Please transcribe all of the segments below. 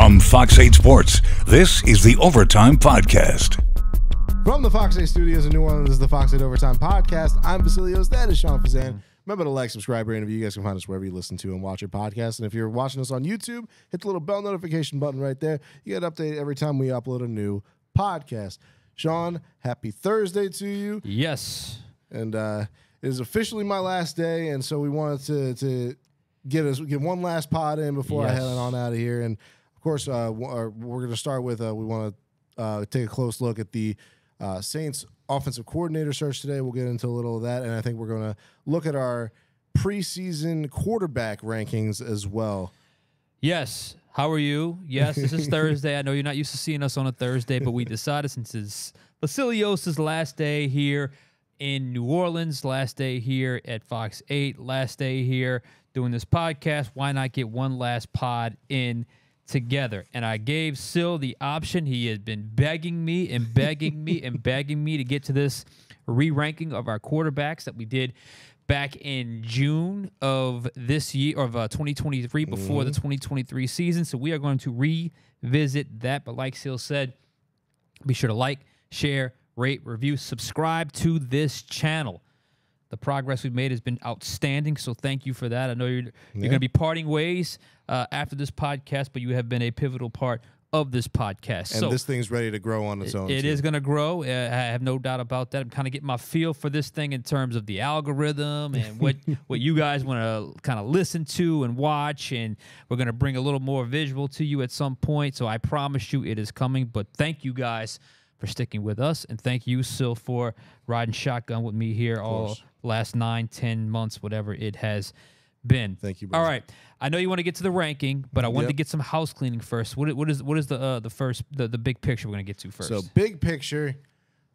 From Fox 8 Sports, this is the Overtime Podcast. From the Fox 8 studios in New Orleans, this is the Fox 8 Overtime Podcast. I'm Vasilios. That is Sean Fazende. Remember to like, subscribe, rate, and review. You guys can find us wherever you listen to and watch your podcast. And if you're watching us on YouTube, hit the little bell notification button right there. You get updated every time we upload a new podcast. Sean, happy Thursday to you. Yes. And it is officially my last day, and so we wanted to get one last pod in before I head on out of here. And, of course, we're going to start with we want to take a close look at the Saints offensive coordinator search today. We'll get into a little of that, and I think we're going to look at our preseason quarterback rankings as well. Yes. How are you? Yes, this is Thursday. I know you're not used to seeing us on a Thursday, but we decided since it's Vasilios' last day here in New Orleans, last day here at Fox 8, last day here doing this podcast, why not get one last pod in together? And I gave Sil the option. He has been begging me and begging me and begging me to get to this re-ranking of our quarterbacks that we did back in June of this year, of 2023, before the 2023 season. So we are going to revisit that. But like Sil said, be sure to like, share, rate, review, subscribe to this channel. The progress we've made has been outstanding, so thank you for that. I know you're going to be parting ways after this podcast, but you have been a pivotal part of this podcast. And so this thing's ready to grow on its own. It is going to grow. I have no doubt about that. I'm kind of getting my feel for this thing in terms of the algorithm and what you guys want to kind of listen to and watch, and we're going to bring a little more visual to you at some point, so I promise you it is coming. But thank you guys for sticking with us, and thank you, Sil, for riding shotgun with me here all last 9-10 months, whatever it has been. Thank you, brother. All right, I know you want to get to the ranking, but I wanted to get some house cleaning first. What is the big picture we're going to get to first? So big picture,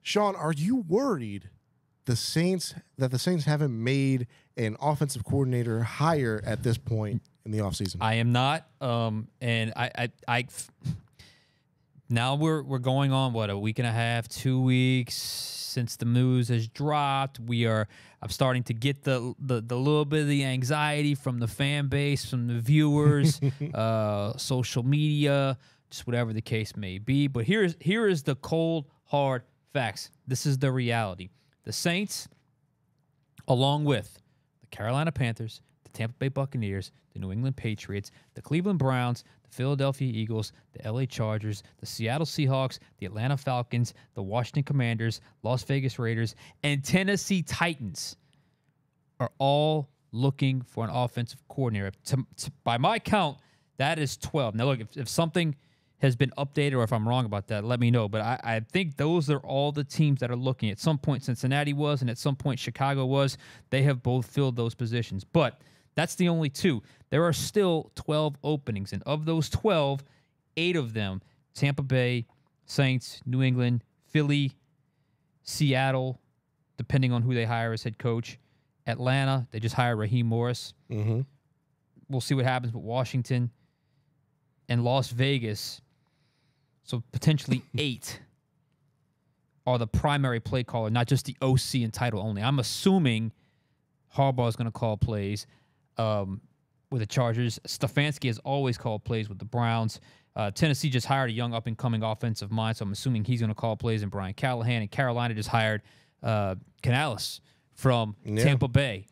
Sean, are you worried the Saints haven't made an offensive coordinator hire at this point in the offseason? I am not, and I now we're going on a week and a half, 2 weeks since the news has dropped. I'm starting to get the little bit of the anxiety from the fan base, from the viewers, social media, just whatever the case may be. But here is the cold, hard facts. This is the reality. The Saints, along with the Carolina Panthers, the Tampa Bay Buccaneers, the New England Patriots, the Cleveland Browns, the Philadelphia Eagles, the LA Chargers, the Seattle Seahawks, the Atlanta Falcons, the Washington Commanders, Las Vegas Raiders, and Tennessee Titans are all looking for an offensive coordinator. By my count, that is 12. Now, look, if something has been updated or if I'm wrong about that, let me know. But I think those are all the teams that are looking. At some point, Cincinnati was, and at some point, Chicago was. They have both filled those positions. But that's the only two. There are still 12 openings, and of those 12, 8 of them, Tampa Bay, Saints, New England, Philly, Seattle, depending on who they hire as head coach, Atlanta, they just hired Raheem Morris. We'll see what happens with Washington, and Las Vegas. So potentially 8 are the primary play caller, not just the OC and title only. I'm assuming Harbaugh is going to call plays with the Chargers. Stefanski has always called plays with the Browns. Tennessee just hired a young up-and-coming offensive mind, so I'm assuming he's going to call plays in Brian Callahan. And Carolina just hired Canales from Tampa Bay.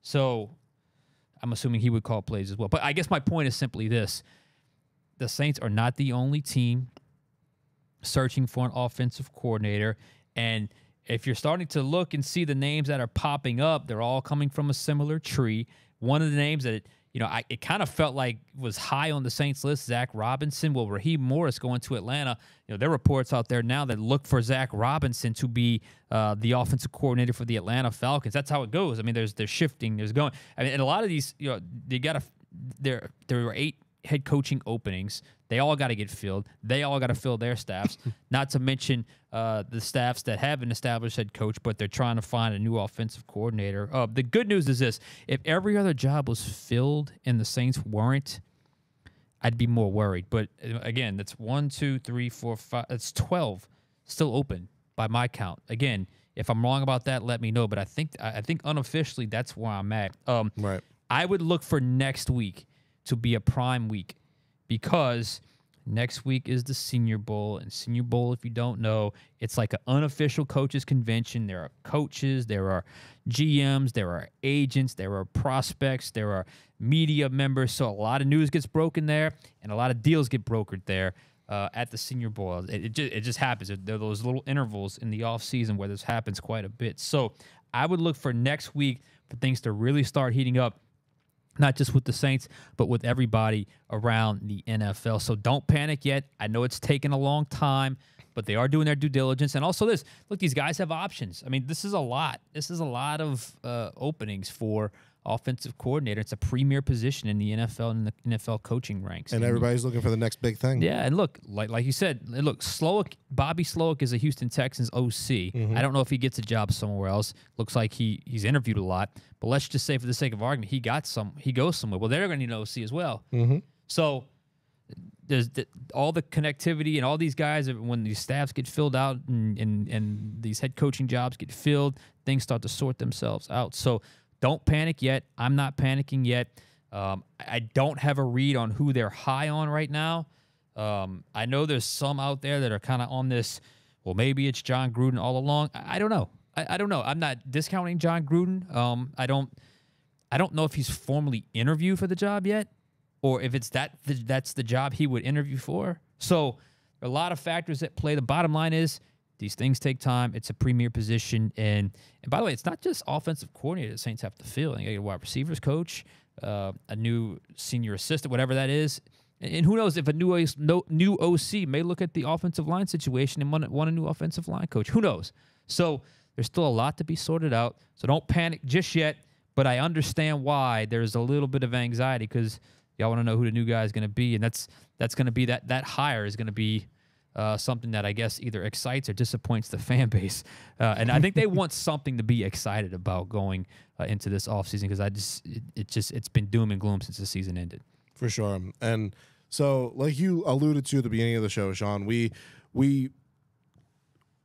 So I'm assuming he would call plays as well. But I guess my point is simply this. The Saints are not the only team searching for an offensive coordinator. And if you're starting to look and see the names that are popping up, they're all coming from a similar tree. One of the names that, it kind of felt like was high on the Saints list, Zach Robinson. Well, Raheem Morris going to Atlanta. There are reports out there now that look for Zach Robinson to be the offensive coordinator for the Atlanta Falcons. That's how it goes. I mean, there's shifting, there's going. I mean, and a lot of these, there were 8 head coaching openings. They all got to get filled. They all got to fill their staffs, not to mention the staffs that have an established head coach, but they're trying to find a new offensive coordinator. The good news is this. If every other job was filled and the Saints weren't, I'd be more worried. But, again, that's 1, 2, 3, 4, 5. That's 12 still open by my count. Again, if I'm wrong about that, let me know. But I think unofficially that's where I'm at. Right. I would look for next week to be a prime week because next week is the Senior Bowl. And Senior Bowl, if you don't know, it's like an unofficial coaches convention. There are coaches, there are GMs, there are agents, there are prospects, there are media members. So a lot of news gets broken there, and a lot of deals get brokered there at the Senior Bowl. It just happens. There are those little intervals in the offseason where this happens quite a bit. So I would look for next week for things to really start heating up. Not just with the Saints, but with everybody around the NFL. So don't panic yet. I know it's taken a long time, but they are doing their due diligence. And also this, look, these guys have options. I mean, this is a lot. This is a lot of openings for offensive coordinator. It's a premier position in the NFL and the NFL coaching ranks. And everybody's looking for the next big thing. Yeah, and look, like you said, look, Bobby Slowick is a Houston Texans OC. I don't know if he gets a job somewhere else. Looks like he's interviewed a lot. But let's just say, for the sake of argument, he goes somewhere. Well, they're going to need an OC as well. So there's all the connectivity and all these guys, when these staffs get filled out and these head coaching jobs get filled, things start to sort themselves out. So don't panic yet. I'm not panicking yet. I don't have a read on who they're high on right now. I know there's some out there that are kind of on this, well, maybe it's John Gruden all along. I don't know. I don't know. I'm not discounting John Gruden. I don't know if he's formally interviewed for the job yet, or if it's that's the job he would interview for. So there are a lot of factors at play. The bottom line is, these things take time. It's a premier position. And by the way, it's not just offensive coordinator the Saints have to fill. You got a wide receivers coach, a new senior assistant, whatever that is. And who knows if a new OC may look at the offensive line situation and want a new offensive line coach. Who knows? So there's still a lot to be sorted out. So don't panic just yet. But I understand why there's a little bit of anxiety, because y'all want to know who the new guy is going to be. And that's going to be that hire is going to be something that I guess either excites or disappoints the fan base. And I think they want something to be excited about going into this offseason, because it's been doom and gloom since the season ended. For sure. And so, like you alluded to at the beginning of the show, Sean, we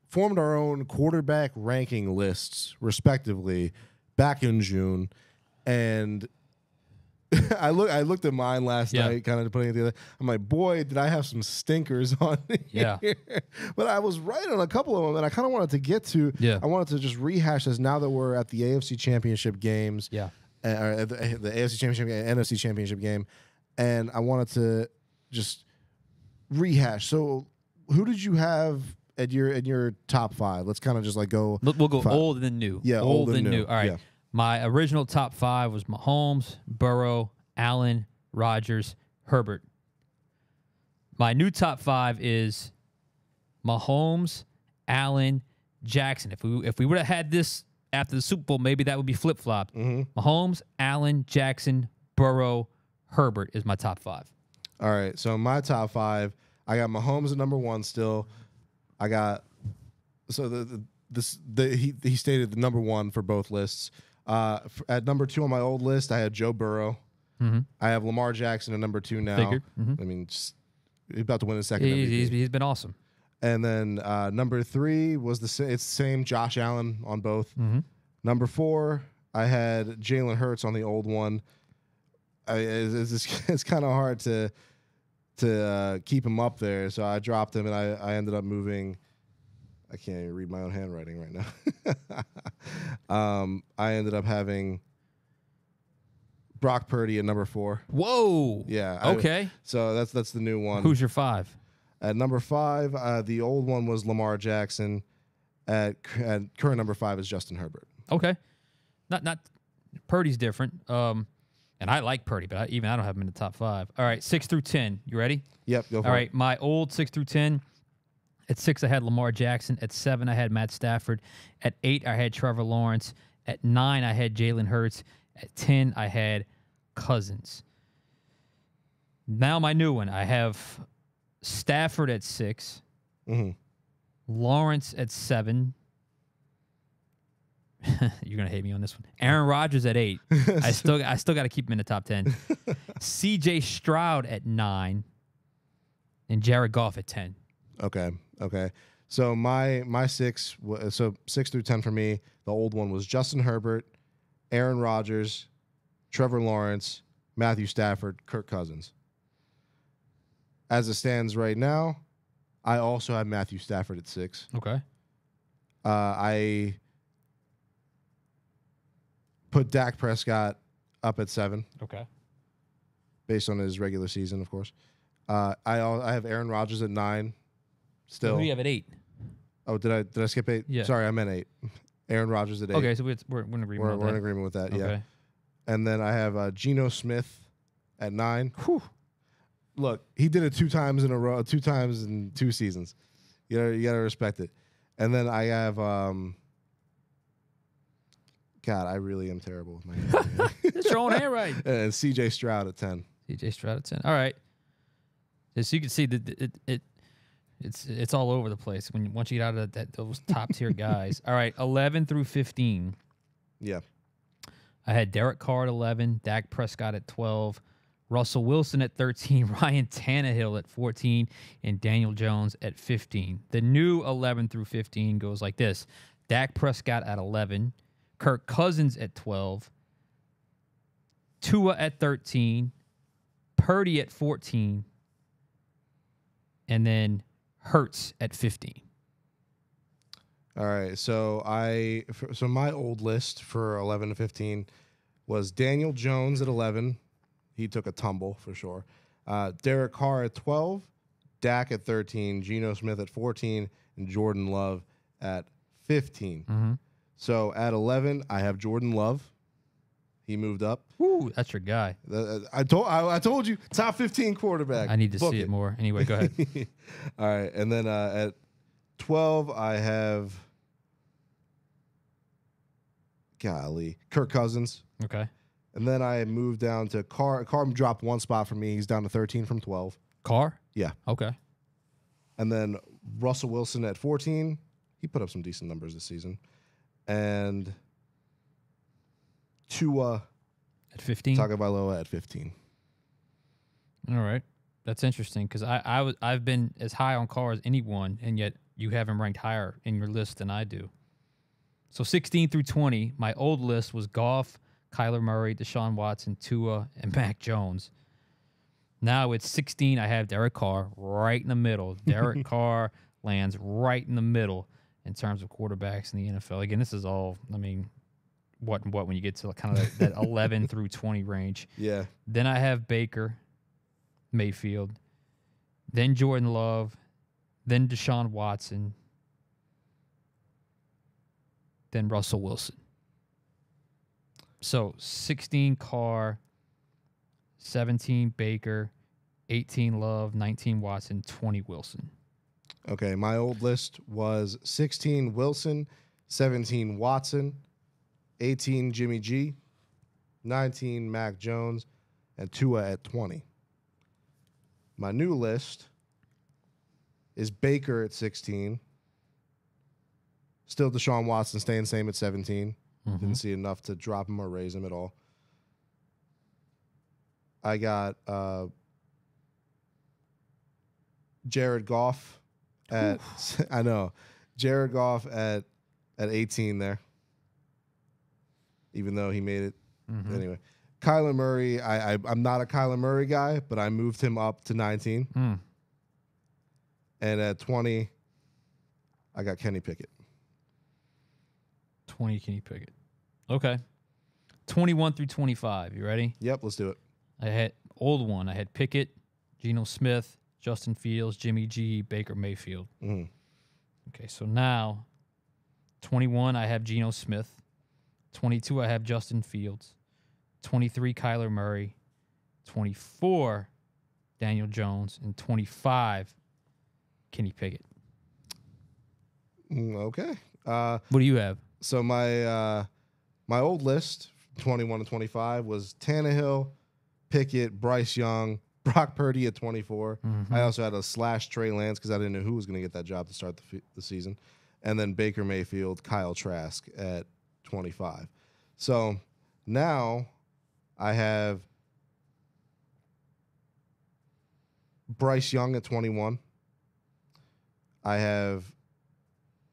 formed our own quarterback ranking lists, respectively, back in June. And I looked at mine last night, kind of putting it together. I'm like, boy, did I have some stinkers on here. Yeah. But I was right on a couple of them, and I kind of wanted to get to. Yeah. I wanted to just rehash this now that we're at the AFC Championship games. Yeah. Or the AFC Championship game, NFC Championship game, and I wanted to just rehash. So, who did you have at your top five? Let's kind of just like go. We'll go old and then new. Yeah, old and new. All right. Yeah. My original top five was Mahomes, Burrow, Allen, Rodgers, Herbert. My new top five is Mahomes, Allen, Jackson. If we would have had this after the Super Bowl, maybe that would be flip-flopped. Mahomes, Allen, Jackson, Burrow, Herbert is my top five. All right, so my top five, I got Mahomes at number one still. I got he stated the number one for both lists. At number two on my old list, I had Joe Burrow. I have Lamar Jackson at number two now. Figured. I mean, he's about to win his second MVP. He's been awesome. And then number three was it's the same Josh Allen on both. Number four, I had Jalen Hurts on the old one. It's kind of hard to keep him up there, so I dropped him, and I ended up moving. I can't even read my own handwriting right now. I ended up having Brock Purdy at number four. Whoa. Yeah. Okay. So that's the new one. Who's your five? At number five, the old one was Lamar Jackson. At current number five is Justin Herbert. Okay. Not Purdy's different. And I like Purdy, but I don't have him in the top five. All right, 6 through 10. You ready? Yep. Go for it. All right, my old 6 through 10. At 6, I had Lamar Jackson. At 7, I had Matt Stafford. At 8, I had Trevor Lawrence. At 9, I had Jalen Hurts. At 10, I had Cousins. Now my new one. I have Stafford at 6. Lawrence at 7. You're gonna hate me on this one. Aaron Rodgers at 8. I still got to keep him in the top 10. C.J. Stroud at 9, and Jared Goff at 10. Okay. So my 6, so 6 through 10 for me. The old one was Justin Herbert, Aaron Rodgers, Trevor Lawrence, Matthew Stafford, Kirk Cousins. as it stands right now, I also have Matthew Stafford at 6. Okay. I put Dak Prescott up at 7. Okay. Based on his regular season, of course. I have Aaron Rodgers at 9. Still. Who do you have at 8? Oh, did I skip 8? Yeah. Sorry, I meant 8. Aaron Rodgers at 8. Okay, so we're in agreement. We're in agreement with that. Okay. Yeah. And then I have Geno Smith at 9. Whew. Look, he did it 2 times in a row, 2 times in 2 seasons. You gotta respect it. And then I have God, I really am terrible with my hand. It's your own handwriting. And CJ Stroud at 10. CJ Stroud at 10. All right. So you can see that it's all over the place once you get out of those top tier guys. All right, 11 through 15. Yeah. I had Derek Carr at 11, Dak Prescott at 12, Russell Wilson at 13, Ryan Tannehill at 14, and Daniel Jones at 15. The new 11 through 15 goes like this: Dak Prescott at 11, Kirk Cousins at 12, Tua at 13, Purdy at 14, and then Hurts at 15. All right, so my old list for 11 to 15 was Daniel Jones at 11. He took a tumble for sure. Derek Carr at 12, Dak at 13, Geno Smith at 14, and Jordan Love at 15. Mm-hmm. So at 11, I have Jordan Love. He moved up. Ooh, that's your guy. I told you, top 15 quarterback. I need to Book see it more. Anyway, go ahead. All right, and then at 12, I have Kirk Cousins. Okay. And then I moved down to Carr. Carr dropped 1 spot for me. He's down to 13 from 12. Carr? Yeah. Okay. And then Russell Wilson at 14. He put up some decent numbers this season. And Tua at 15. Tagovailoa at 15. All right. That's interesting because I've been as high on Carr as anyone, and yet you have him ranked higher in your list than I do. So 16 through 20, my old list was Goff, Kyler Murray, Deshaun Watson, Tua, and Mac Jones. Now it's 16. I have Derek Carr right in the middle. Derek Carr lands right in the middle in terms of quarterbacks in the NFL. Again, this is all, I mean, what when you get to kind of that 11 through 20 range. Yeah. Then I have Baker Mayfield, then Jordan Love, then Deshaun Watson, then Russell Wilson. So 16 Carr, 17 Baker, 18 Love, 19 Watson, 20 Wilson. Okay, my old list was 16 Wilson, 17 Watson, 18 Jimmy G, 19 Mac Jones, and Tua at 20. My new list is Baker at 16. Still Deshaun Watson staying same at 17. Mm-hmm. Didn't see enough to drop him or raise him at all. I got Jared Goff at I know. Jared Goff at 18 there. Even though he made it. Mm-hmm. Anyway. Kyler Murray, I'm not a Kyler Murray guy, but I moved him up to 19. Mm. And at 20, I got Kenny Pickett. 20 Kenny Pickett. Okay. 21 through 25. You ready? Yep, let's do it. I had old one. I had Pickett, Geno Smith, Justin Fields, Jimmy G, Baker Mayfield. Mm-hmm. Okay, so now 21, I have Geno Smith. 22, I have Justin Fields. 23, Kyler Murray. 24, Daniel Jones. And 25, Kenny Pickett. Okay. What do you have? So my old list, 21 to 25, was Tannehill, Pickett, Bryce Young, Brock Purdy at 24. Mm-hmm. I also had a slash Trey Lance because I didn't know who was going to get that job to start the season. And then Baker Mayfield, Kyle Trask at 25. So now I have Bryce Young at 21. I have,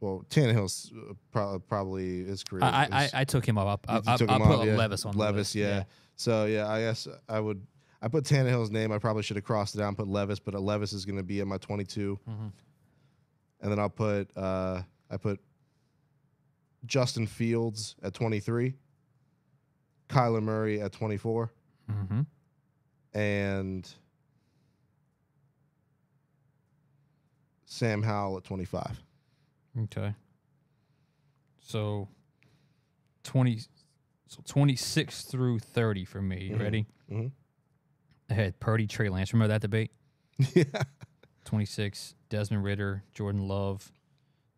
well, Tannehill's probably his career. I took him up. I took put him up, yeah. Levis on the Levis, list. yeah. So yeah, I guess I would I put Tannehill's name. I probably should have crossed it out and put Levis, but Levis is going to be at my 22. Mm-hmm. And then I'll put I put Justin Fields at 23, Kyler Murray at 24, and Sam Howell at 25. Okay. So 26 through 30 for me. You ready? Mm-hmm. I had Purdy, Trey Lance. Remember that debate? Yeah. 26, Desmond Ridder, Jordan Love,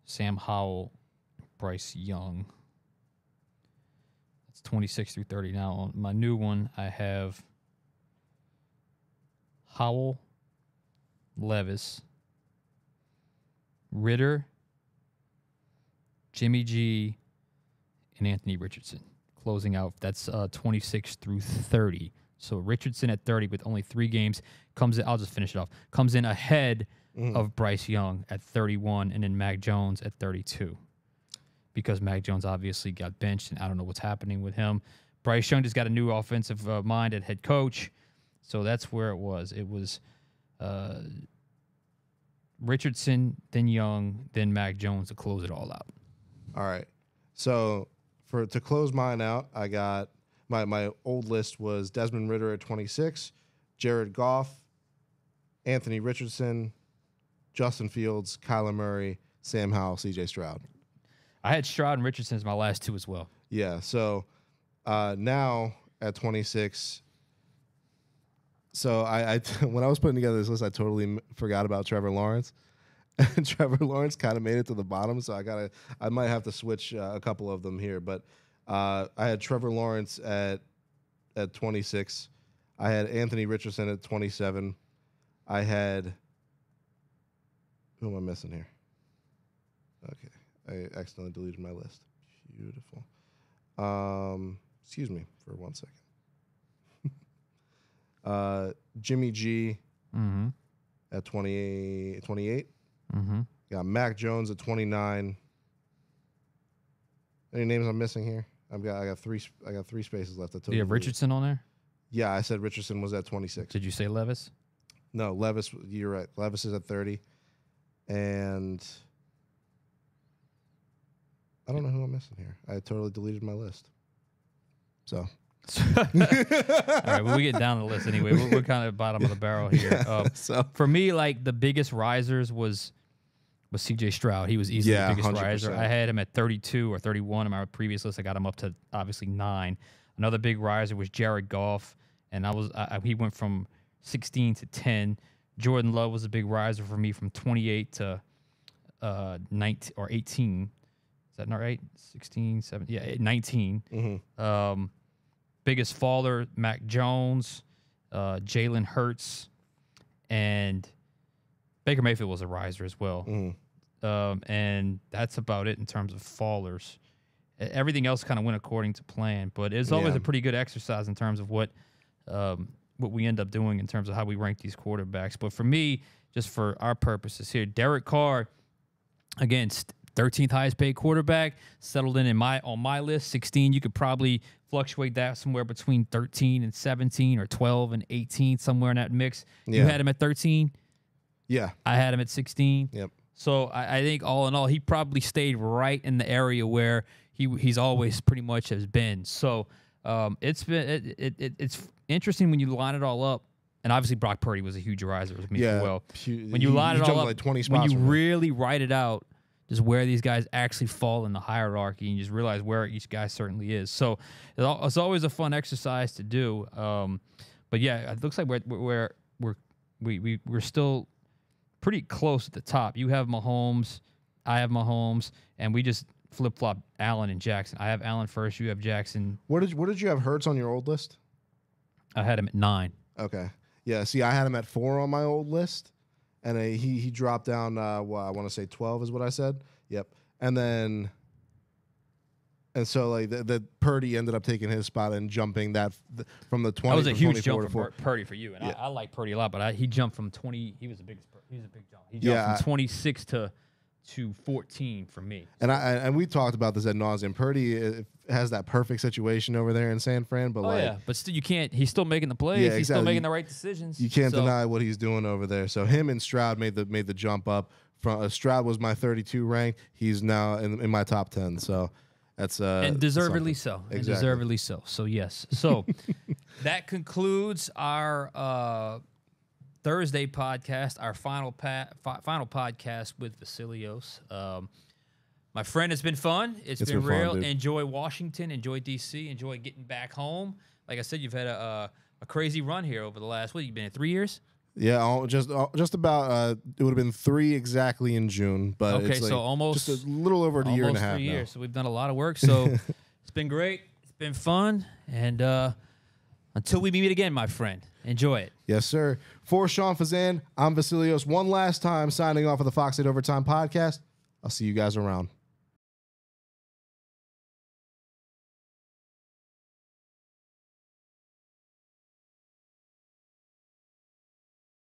Sam Howell, Bryce Young. That's 26 through 30. Now, on my new one, I have Howell, Levis, Ridder, Jimmy G, and Anthony Richardson. Closing out, that's 26 through 30. So Richardson at 30 with only 3 games comes in. I'll just finish it off. Comes in ahead of Bryce Young at 31, and then Mac Jones at 32. Because Mac Jones obviously got benched, and I don't know what's happening with him. Bryce Young just got a new offensive mind at head coach, so that's where it was. It was Richardson, then Young, then Mac Jones to close it all out. All right. So to close mine out, I got my old list was Desmond Ridder at 26, Jared Goff, Anthony Richardson, Justin Fields, Kyler Murray, Sam Howell, C.J. Stroud. I had Stroud and Richardson as my last 2 as well. Yeah. So now at 26. So I when I was putting together this list, I totally forgot about Trevor Lawrence. And Trevor Lawrence kind of made it to the bottom, so I might have to switch a couple of them here. But I had Trevor Lawrence at 26. I had Anthony Richardson at 27. I had who am I missing here? Okay, I accidentally deleted my list. Beautiful. Excuse me for 1 second. Jimmy G at 28. Got Mac Jones at 29. Any names I'm missing here? I got three spaces left. Do you have Richardson on there? Yeah, I said Richardson was at 26. Did you say Levis? No, Levis. You're right. Levis is at 30, and I don't know who I'm missing here. I totally deleted my list. So. All right, well, we get down the list anyway. We're kind of bottom of the barrel here. So for me, like the biggest risers was C.J. Stroud. He was easily the biggest 100%. riser. I had him at 32 or 31 in my previous list. I got him up to obviously 9. Another big riser was Jared Goff, and he went from 16 to 10. Jordan Love was a big riser for me from 28 to 19 or 18. Is that not right? 16, 17, yeah, 19. Biggest faller, Mac Jones, Jalen Hurts, and Baker Mayfield was a riser as well. And that's about it in terms of fallers. Everything else kind of went according to plan, but it's always a pretty good exercise in terms of what we end up doing in terms of how we rank these quarterbacks. But for me, just for our purposes here, Derek Carr, again, 13th highest paid quarterback, settled on my list. 16, you could probably fluctuate that somewhere between 13 and 17 or 12 and 18, somewhere in that mix. You had him at 13. Yeah, I had him at 16. Yep. So I think all in all, he probably stayed right in the area where he's always pretty much has been. So it's interesting when you line it all up. And obviously Brock Purdy was a huge riser with me as well. When you line it all up, like 20 spots when you really write it out, just where these guys actually fall in the hierarchy, and you just realize where each guy certainly is. So it's always a fun exercise to do. But yeah, it looks like we're still pretty close at the top. You have Mahomes, I have Mahomes, and we just flip-flop Allen and Jackson. I have Allen first, you have Jackson. Where did you have Hurts on your old list? I had him at 9. Okay. Yeah, see, I had him at 4 on my old list. And he dropped down, I want to say 12 is what I said. Yep. And so like the Purdy ended up taking his spot and jumping from the 20. That was a huge jump to for Purdy for you. And I like Purdy a lot, but he jumped from 20. He was a big jump. He jumped from 26 to to 14 for me. And we talked about this ad nauseum. Purdy has that perfect situation over there in San Fran, but but still you can't. He's still making the plays. Yeah, he's exactly. still making the right decisions. You can't deny what he's doing over there. So him and Stroud made the jump up. From Stroud was my 32 ranked. He's now in my top 10. So that's and deservedly something. so. Exactly. And deservedly so. So yes. So that concludes our Thursday podcast, our final podcast with Vasilios. My friend, it's been fun. It's been real. Fun, enjoy Washington. Enjoy D.C. Enjoy getting back home. Like I said, you've had a crazy run here over the last, what, you've been at 3 years? Yeah, just about. It would have been 3 exactly in June, but okay, it's like so almost just a little over a year and a half 3 years. now. So we've done a lot of work. So it's been great. It's been fun. And until we meet again, my friend, enjoy it. Yes, sir. For Sean Fazende, I'm Vasilios. One last time signing off of the Fox 8 Overtime podcast. I'll see you guys around.